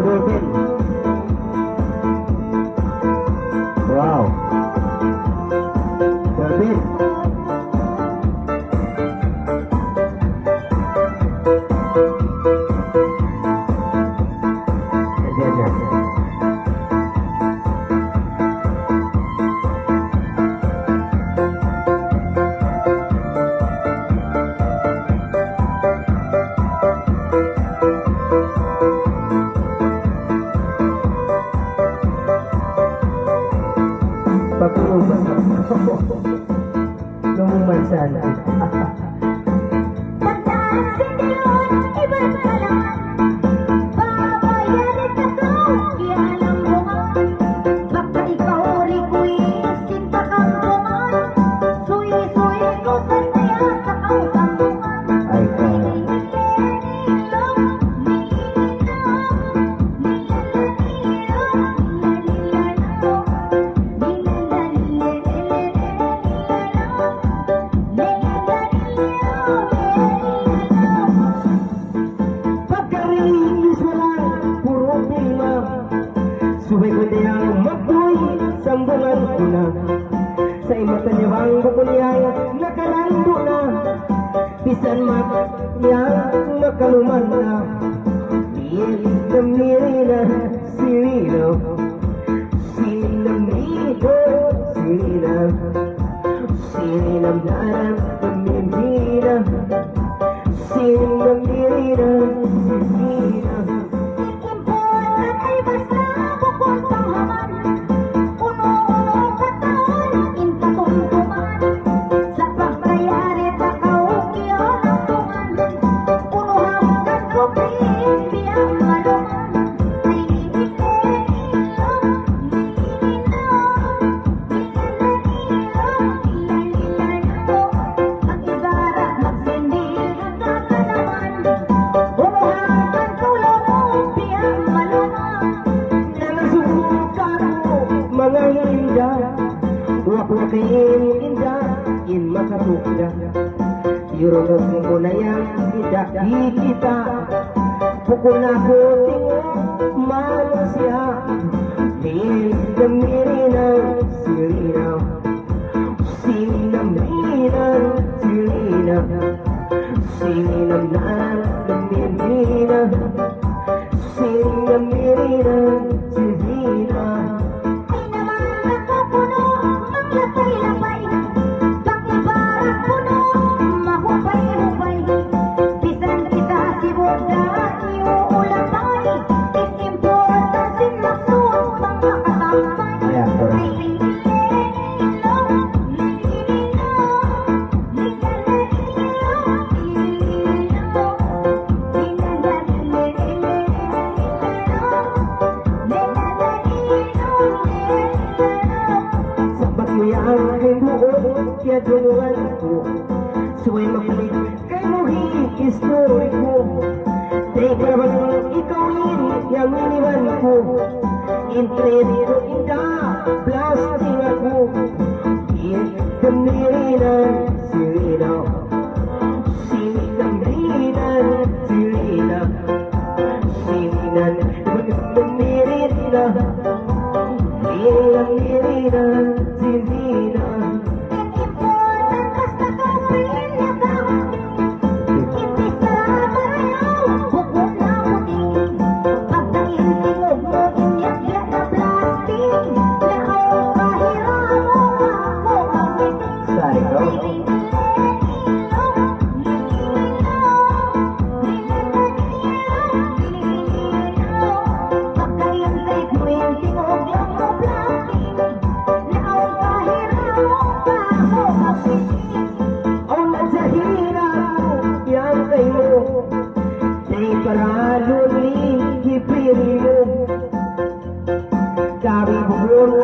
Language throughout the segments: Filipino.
Dolphin. Wow. Dolphin. Ayan na. Pagpuluban. Lumuman sana. Suway ko niyang mabuhay, sambungan ko na. Sa imata niyang bukunyang nakalando na. Pisan mat niyang makaluman na. Sinamnirina, sirino. Sinamnito, sirina. Sinamnaran, pamimina. Sinamnirina, sirina. Wapukin indah, in makatugda. Yurong mo na yan, tidak di kita. Pukul ako tingin, manusia. Sinamnirina, sirina. Sinamnirina, sirina. Sinamnaran, namirina. Sinamnirina, sirina. Kaya tulungan ko, suway makulit kay muhing history ko. Teka naman ikaw yung iniwan ko. Intredo inda, plastic ako. Sinamnirinan, sirina. Sinamnirinan, sirina. Sinamnirina. Sinamnirinan, sirina.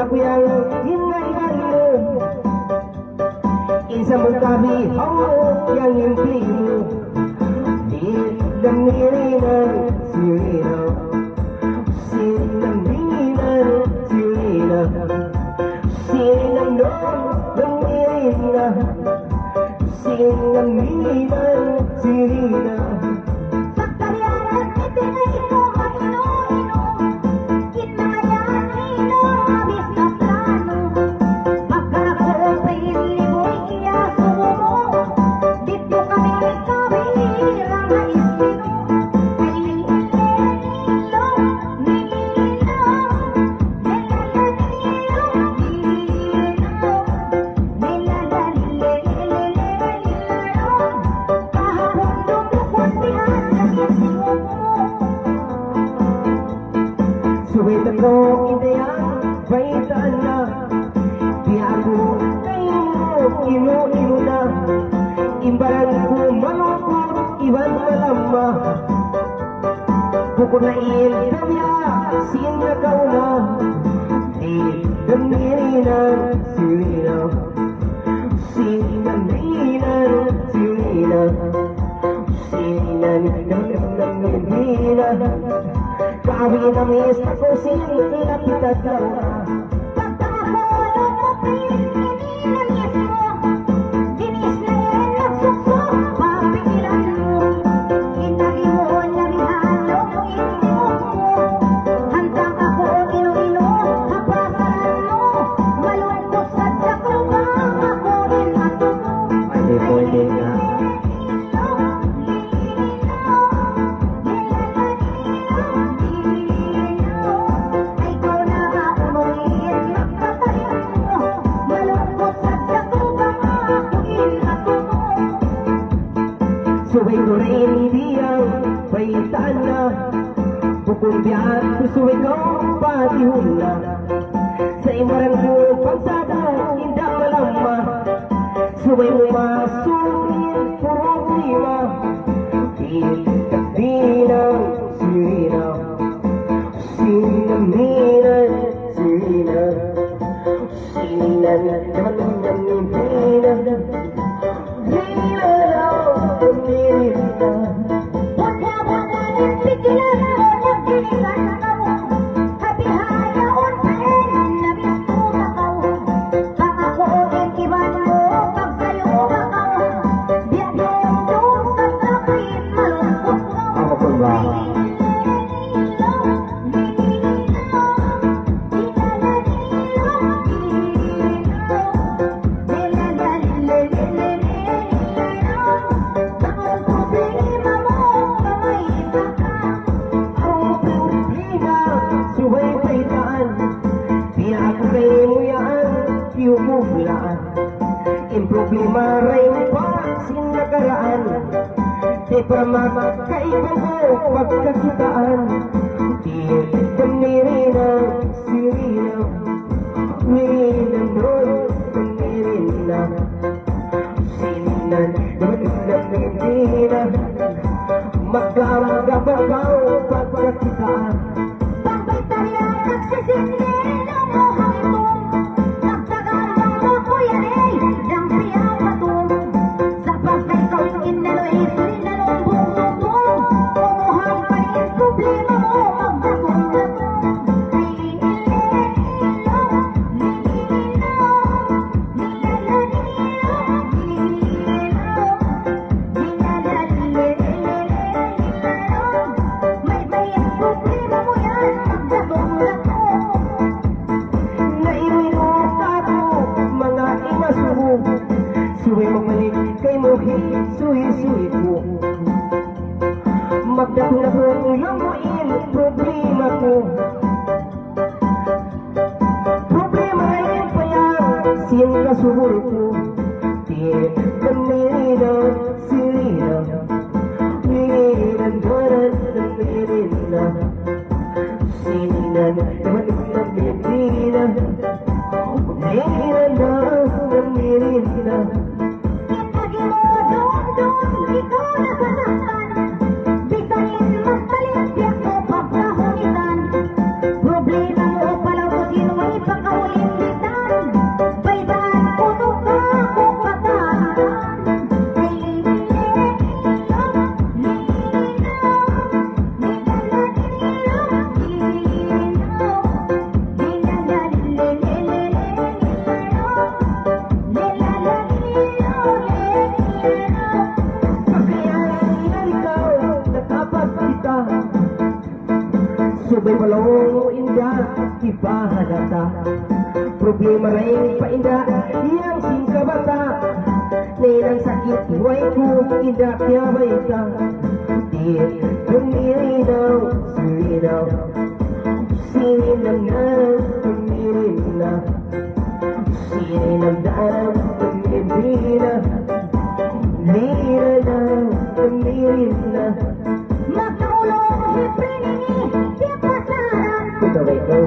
Aku yang ingatkan mo, isa mong kami ako yang impi mo. Sinamnirinan, sirina. Sinamnirinan, sirina. Sinamnirina. Sinamnirinan, sirina. ko ideyang baitaan na. Di ako kayo ino-ino na. Imbaran ko malungkot, iwan malama. Bukod na ilkamya, sino ka una? Di damirinan, sirina. Sinaninan, sirina. Sinaninan, kawin na mis ako sinilapit at lawa. Suway ko rin ibiyang baitaan na. Bukong biyan kusuway ko patihon na. Sa imaran ko pagsada hindi malama. Suway mo masukin puro klima. Itakdinang sirina. Sinaminan sirina. Sinan naman ng impina. Yung problema rin pa sinakaraan. Di pa makaiba mo pagkakitaan. Di kamiri ng sirina. Winin doon kamiri na. Sinan doon ng medina. Magkamagabagaw pagkakitaan. Bakit tayo nagsisindi ng buhay mo? Suwi mamalik kay mohi, suhi-suhi ko. Magdapon-dapon lamuin problema ko. Problema rin pa yan, sin kasubur ko. Di kamina, sirina. Winginan doon ng mirina. Sinan, naman ng mirina. Winginan doon ng mirina. Subay walong inda, ipahalata. Problema rin pa inda, iyang singkabata. Nilang sakit, huway ko, inda kaya baita. Di kumiraw, sirinaw. Sininamnan, kumirina. Sininamdan, kumirina. Niranaw, kumirina. Magkaulong, hiprinini, di pasaran. Ito ba ikaw?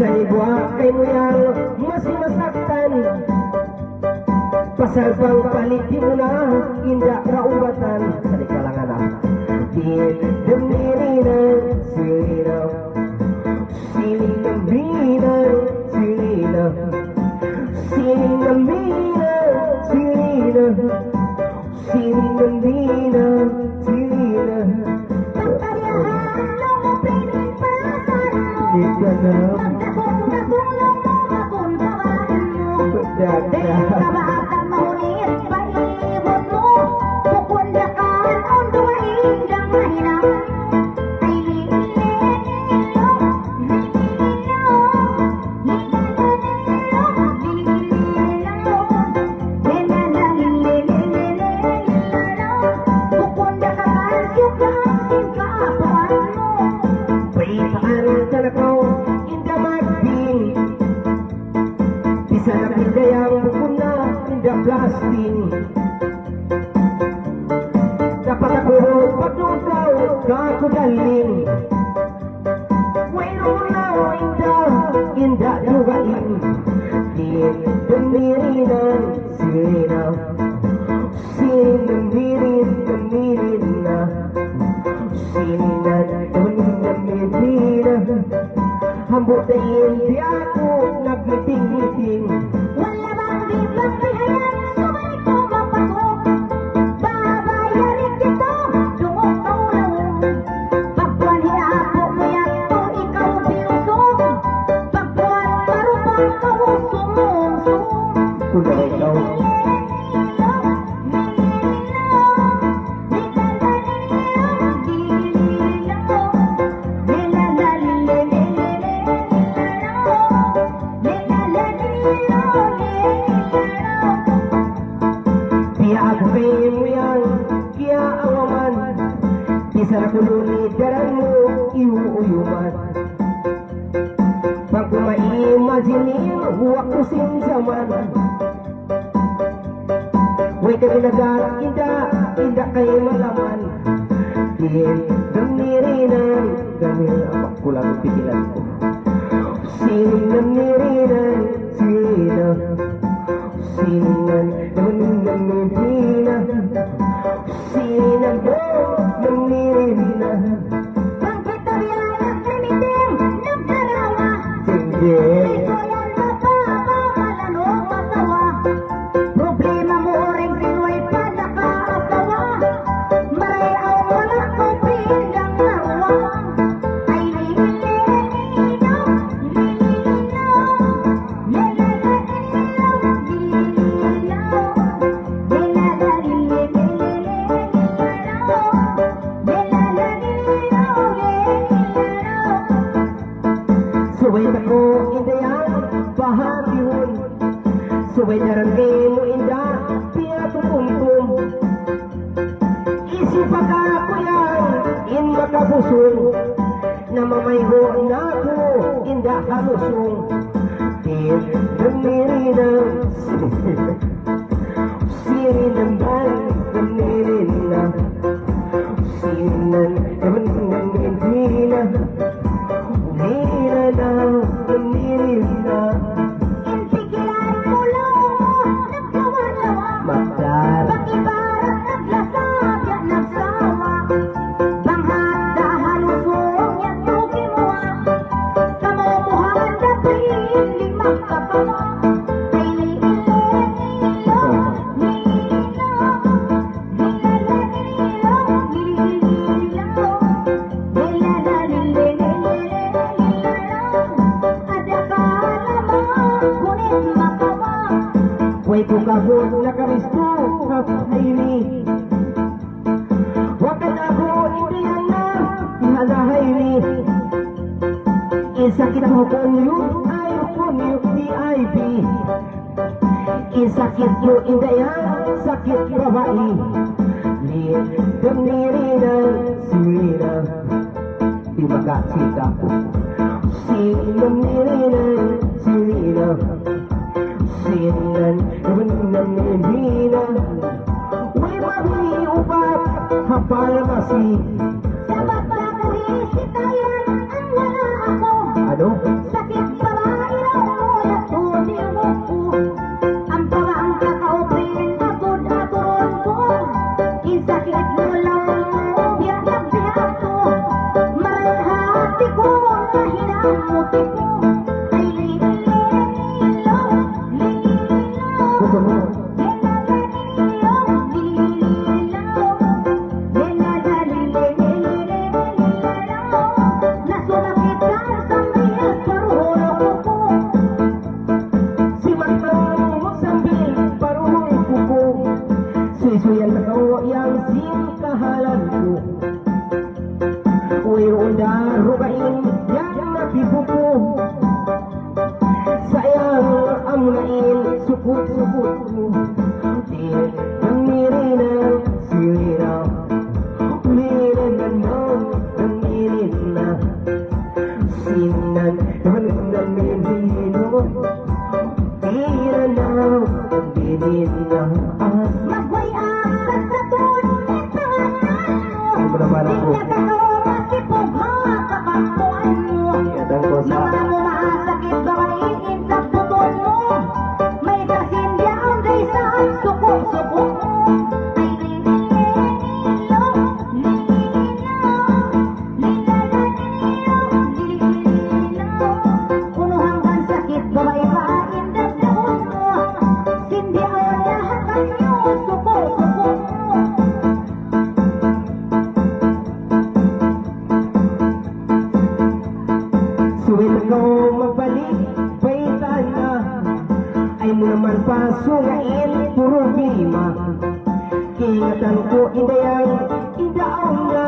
Sa ibwa kay mo yang masih masaktan. Pasal pang paliti mo na inda raubatan sa likalangan na. Di demiri na silinaw, siling ng binaw, silinaw, siling ng binaw, silinaw, siling ng binaw, silinaw. Pagkaryahan mo mo piling pasan mo. Di ka na Pagkakong-kakong mo kapon tawanan mo. Di ka ba atang mahunit paibot mo. Pukundakan on dumaindang mahinang. Ay lilililo, lilililo, lilililo, lilililo. Pukundakan sukang kapuan mo. Paitaan ka na ko, inda magping. Bisa na pindayang bukun na, inda plasting. Dapat ako pagnudaw, kakudaling. Walo na inda lugain. Di dumirinan, silinaw. Damirin na. Sininan, damirin na. Hambutain di ako nagmiting-miting. Wala bang biglang pihayan, sumay ko mapago. Babayarin dito, dumutaw na mo. Pagkuhan hiapo mo yan to, ikaw bilusog. Pagkuhan marupang kawusong-song. Kuda ikaw. Piagpay mo yan, kaya awaman. Bisa na kulunit, daran mo, iuuyuman. Pag kumaimaginin, huwag ko sinsaman. Huwag ka ginagal, inda kayo malaman. Diin, gamirinan, gamil ang kulang pigilan ko. Sining gamirinan, sina. Siningan, gamirinan, sinang do, gamirinan. Bangkit ang yan ang primitim, nagdarawa. Hindi. Isuyan mo pa, pangalano masawa. Problema mo rin sinu'y padakaasawa. Marayaw wala kong pindang naruwa. Ay lililino, lililino, Suway na ko, inda yan, bahagihon. Suway na rangay mo, inda, pinatutumtum. Isipa ka ko yan, in makabusong. Namamayho na ko, inda halusong. Tin, gamirin sirin ng ban, gamirin na. Sinan, gamirin na. Intigilan mo lang, nagkawa-lawa. Magdar, Pag-ibarat naglasap, yan nagsawa. Banghat dahalusong, yan tugi mo ah. Kamubuhan na hindi magkapawa. Ay lilililo, lililo, lilalalilo, lililo, Way ko kahon na karisto, kapaini. Wakat ako, hindi yan na, ihalahay ni. Isakit mo konyuk, ayaw konyuk di IB. Isakit mo hindi yan, sakit babae. Liit, gamirinan, sira. Di magkasita ko. Sinamirinan, sira. Sinan, hindi na. Uy, mabiupat, hapal masih. Sa pagpapalisita yan ang wala ako. Ano? Sakit pa subot-subot mo. Di nangirin ang sirinaw, umirin na noon, nangirin na. Sinan, nangirin, tira na, nangirin na. Magbayaan sa tunay sa Ay mo naman Di ako. ka ganun makipagha kakampuan mo. Yatang ko sa Mga masakit ba maiin sa putol mo? May kasindyan day sa suko-suko mo. Ay lilililo, lilililo, lilalililo. Puno hanggang sakit ba maipain sa dahon mo? Sindyan lahat kayo, suko-suko mo. suwit ko magbalik, paitan na. Ay mo naman pasungain, puro bima. Kingatan ko indayang, indaon na.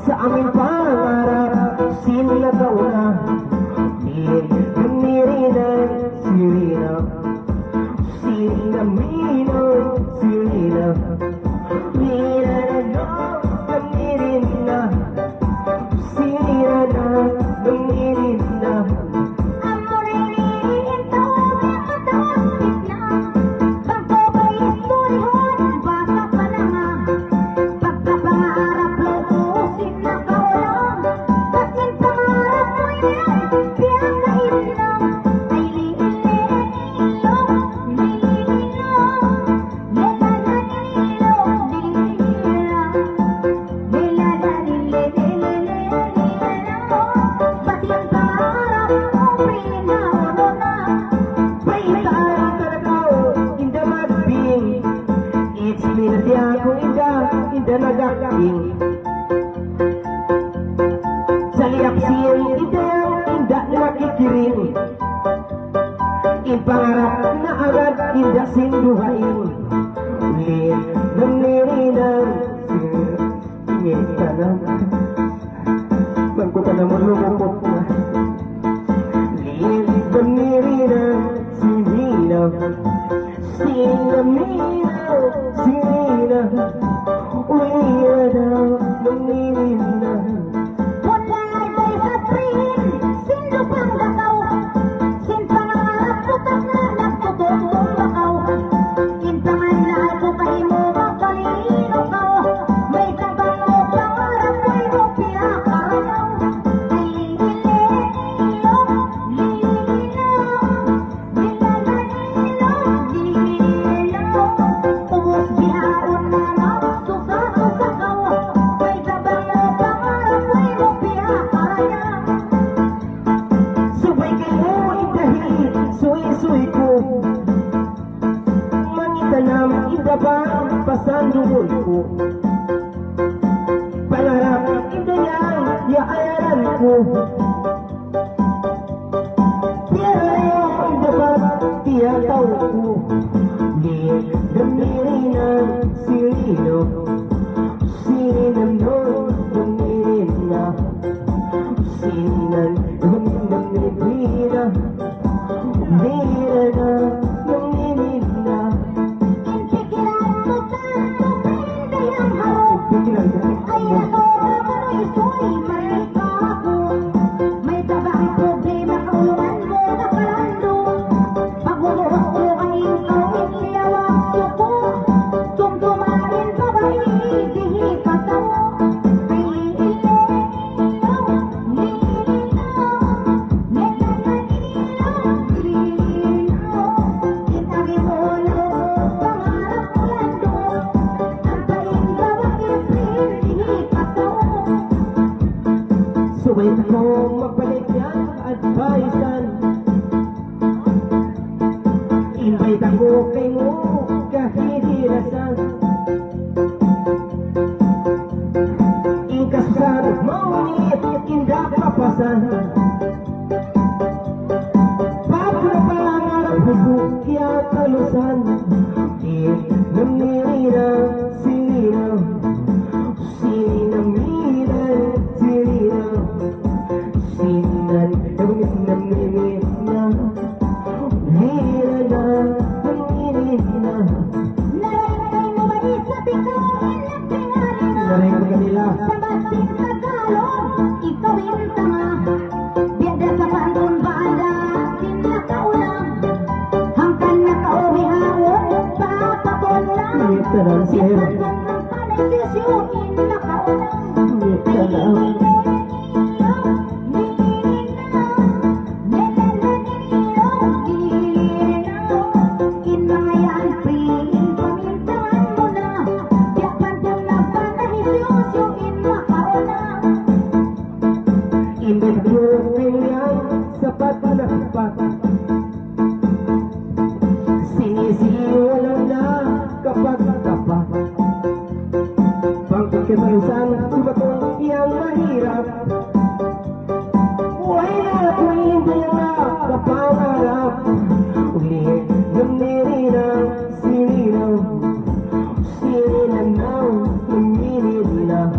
Sa aming pangarap, sinagaw na. Mirina, sirina. Sirina, mino, sirina. Mira na, namirin na. Sirina na, namirin na. Inda nagaking sa liap siyang inda nakikiring ipangarap na agad inda sinduhain lir nanirinan singit ka na bangko ka naman lumupot na lir nanirinan sinina sinamina sinina uwi na nangirin na. Subay kayo idahi, suy-suy ko. Mangitanam, idabang, pasandungol ko. Pangarap, idayang, yaayaran ko. Pero yung idabang, tiyataw ko. Di damirin ang sirino. Sinan nun, damirin na. Sinan, nanginirina. Mira na, nanginirina. Pikiran ko. Ay ako, amoy soy, marika ako. May tabang problema, kauluan mo na kalando. Pag umuwas ko ay ikaw, itliyawang suko. Tumtumarin pa ba, hindi ka tao. Ay lililo, lililo, Itagi mo na, pangarap ko lando. Antayin ka ba, hindi ka tao. Subay ko magbalik yan advisean. Invite ako kay mo kahihirasan. Ingkasan, maunit, inda papasan. Pablo pangarap ko kaya talusan. Namirina, sirina. Sinamina, sirina. Sinan, namirina. Mira na, Saran sir. Bisan lang ang panay-sisyuin nakaunang Ngita na. Imbes yung yang sapat na sapat. Sinisiwalan na kapag tapat. Pagkakamalusan, sumatong iyang mahirap. Buhay na kung hindi na kapangarap. Ulit namirinaw, sininaw. Sininaw, namirinaw.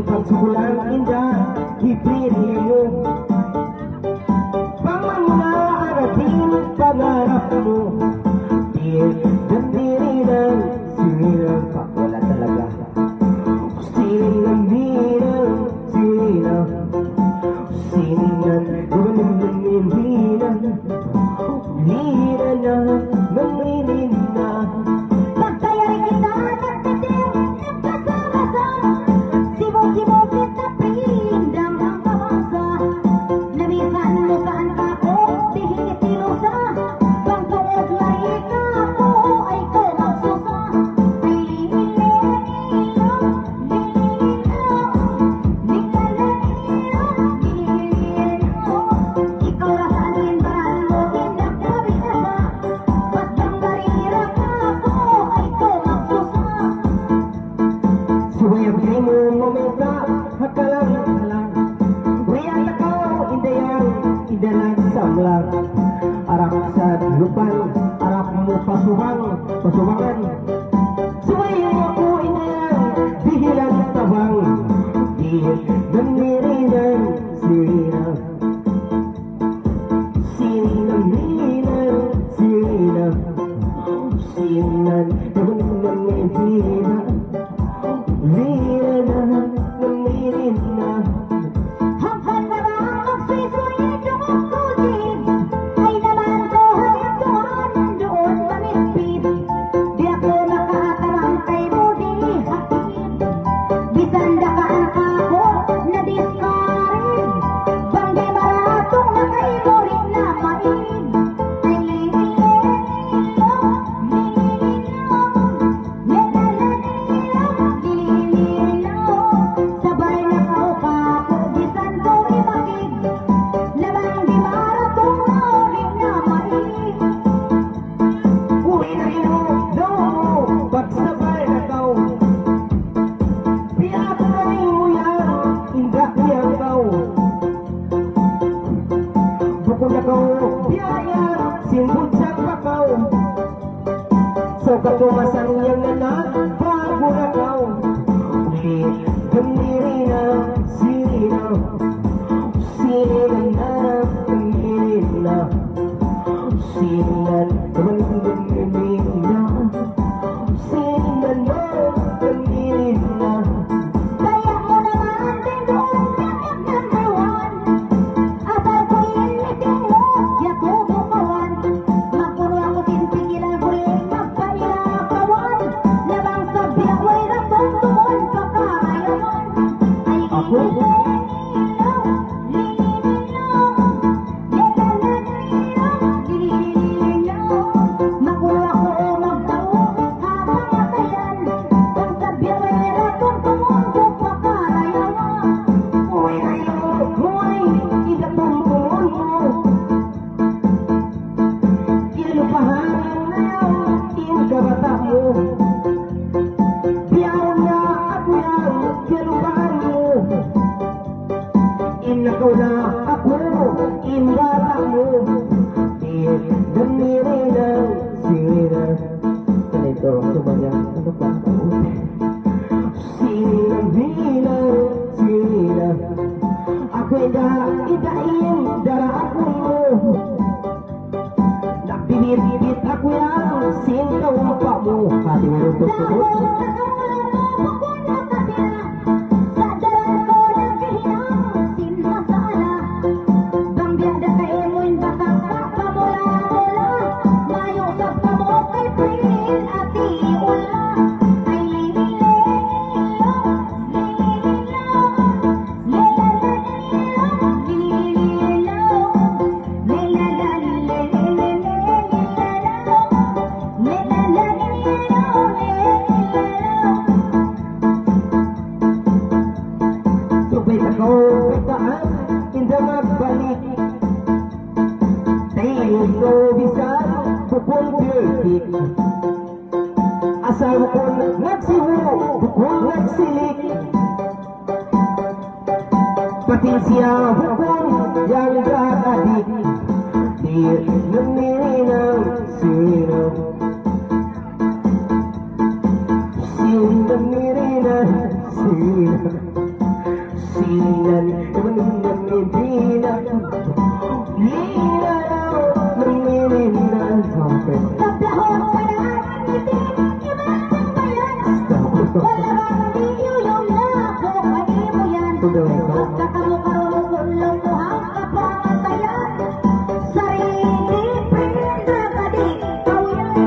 Pagsulang indah dipilih mo. Pangmarating pangarap mo. Diri ng sinilang pa. Wala talaga. Sinilang bilang sinilang. Sinilang gumanong bilang. Lina na maminin na. Pagkayari kita nagtatim, nagkasama-sama. Sibuk-sibukit na pindang ang pamangsa. Namisan mo saan ka ko, di hinipilusa. Pagtuod lari ka ko, ay ko magsusa. Ay lililinaw, lililinaw. Lililinaw, lililinaw. Ikaw rasanin ba mo, tindak na bigasa. Pagdang barira ka ko, ay ko magsusa. Subayabay mo mamenta, hakalang-halang. Riyan ako, indayang, idalag samlang. Arap sa lupan, arap mo pasuwangan. Subayaw ako, indayang, dihilang tabang. Dihil namirinan, sirinang. Sirinang, sirinang. Sirinang, sirinang. Lina na, namirin na. Hanggang na ba ang magsisuyin yung magtugid? Ay naman ko hagituan doon mamipid. Di ako makatarang kay mo di hatid. Bisan dakaan ka ko na diskarid. Bang di maratong na kay mo rin na maig. Ay lililinaw, lililinaw. Lililinaw, sabay na kaupa ko, bisan ko ibagig. Lamang di maratong na rin na maig. Uwi na ino, no, pagsabay na tao. Pinatuloy mo yan, indak niyang tao. Bukod na kau, biyaya, simbot sa pakaw. So katumasan niyang nanak, bago na kau. Uli, gamiri na, sirina. Sirina na, gamiri na. Sinan, gamiri na. Sinan na, gamiri na. Kaya mo naman din doon yakap ng ewan. Asal ko initin mo, yakubo kawan. Magpuro ako din pigilan ko rin magpailakawan. Labang sa binaway na tuntuon sa kamayawan. Ay Ako? lililinaw, lililinaw. Lililinaw, lililinaw. Magpuro ako o magtao, kapangatayan. Ano pa? Sina, sina ako'y idain dara ako mo. Nagbibit ako yan, sintaw pa mo. Hati mo yung tututot. Subay ako, itaan, hindi magbalik. Tayo ko bisan, bukong dirtik. Asawa ko nagsiwo, bukong nagsilik. Pating siya bukong yang gagadik. Di naminang sino. Sino naminang sino. Sinan, menunang mimpinan Linaw, mengiringan sampai Tablahon pa na ating ngiti, imasang bayan. Wala bang biyuyong na ako, pwede mo yan. Basta kamu-karong kulong mo ang kapamatayan. Sarili, prenda ka di, ikaw yan.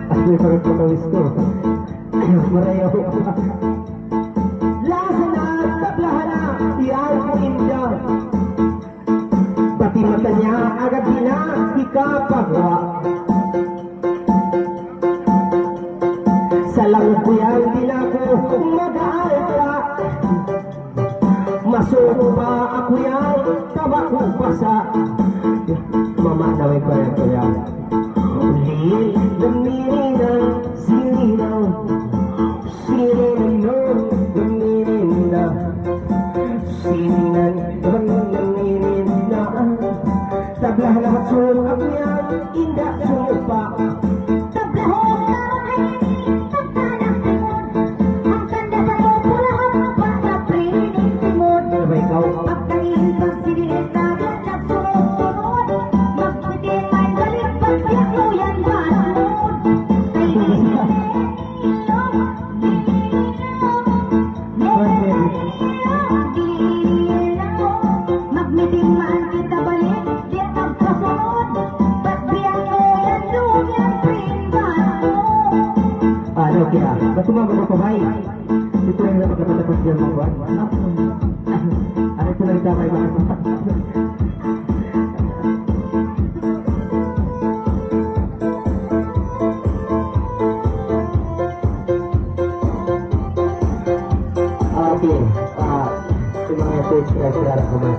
Ay, parang patawis ko. Marayaw ko. Lasa na, tablahan na, iyan ko inda. Pati mata niya, agad na, ikapagawa. Sa langit ko yan, di na ako mag-aalala. Masuko pa ako yan, tawa ko pasa. Mama, naway ko yan ko yan. Uli, lumininang silinaw. Silinaw, lumininang. Sinan, lumininang. Tablah na matsulong ako yan, indak sumupa. Tablahon na ay pagtanak timon. Ang kanda sa populahan ng pagkaprining timon. Diba ikaw? Pagkain pagsidilit na nagsunod-sunod. Magpitiman balik pagbiyak mo yan banod. Ay lilinaw, magmiting man kita balik, di magpasunod. Pagbiyak mo yan lumyan pring banod. Ano kaya? Ba't tumama mo pabay? Ito yung napagkatapos dyan mo ba? Ano ito lang ito kayo mga Okay, yung mga message na sila naman.